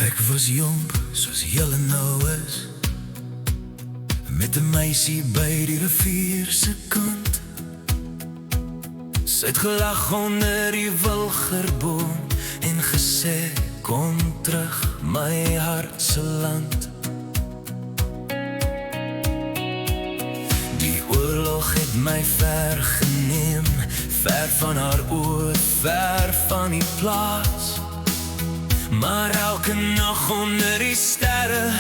Ek was jong, soos julle nou is, met 'n meisie by die rivier se kant. Sy het gelag onder die wilgerboom en gesê, kom terug my hart se land. Die oorlog het my ver geneem, ver van haar oor, ver van die plaas. Maar elke nag onder die sterre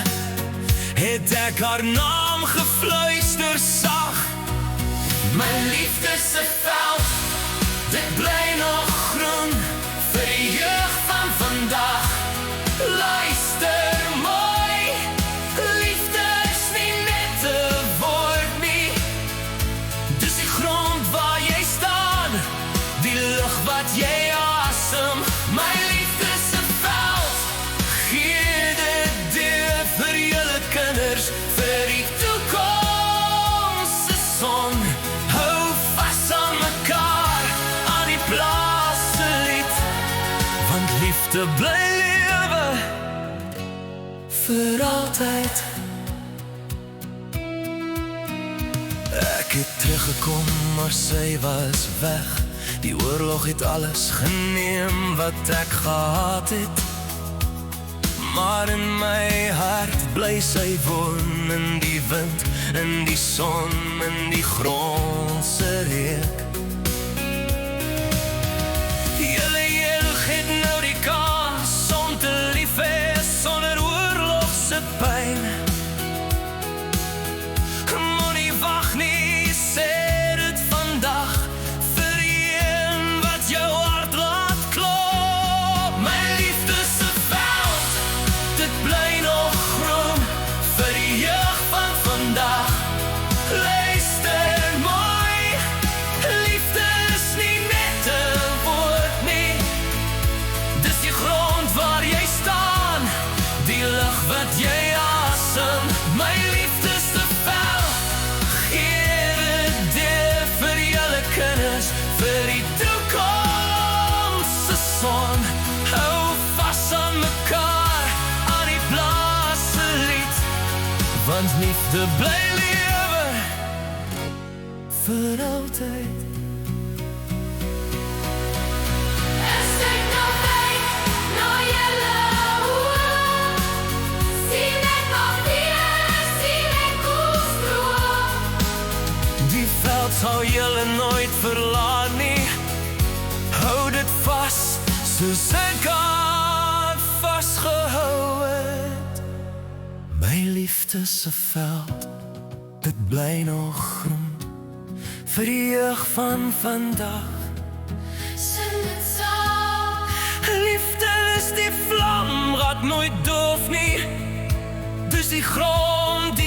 het ek haar naam gefluister sag. My liefde se veld, dit bly nog groen vir die jeug van vandag. Luister mooi, liefde is nie net 'n woord nie. Dis die grond waar jy staan, die lug wat jy asem. My liefde se veld, gee dit deur vir julle kinders, vir die toekoms se son. Hou vas aan mekaar, aan die plaas se lied, want liefde bly lewe vir altyd. Ek het teruggekom, maar sy was weg. Die oorlog het alles geneem wat ek gehad het. Maar in my hart bly sy woon, in die wind, in die son, in die grond se reuk. Julle jeug het nou die kans om te lief hê sonder oorlog se pyn. Moenie wag nie, sê dit vandag, vir die een wat jou hart laat klop. My liefde se veld, dit bly nog groen vir die jeug van vandag. Luister mooi, liefde is nie net 'n woord nie. Dis die grond waar jy staan, die lug wat jy asem. My liefde se veld, gee dit deur vir julle kinders, vir die toekoms se son. Hou vas aan mekaar, aan die plaas se lied, want liefde bly lewe vir altyd. Ek kyk nou uit na julle oë, sien ek nog weer, sien ek koelstroom. Die veld sal julle nooit verlaat nie. Hou dit vas, soos ek het vasgehou het. My liefde se veld, dit bly nog groen vir die jeug van vandag. Sing dit saam, Liefde is die vlam wat nooit doof nie. Dis die grond, die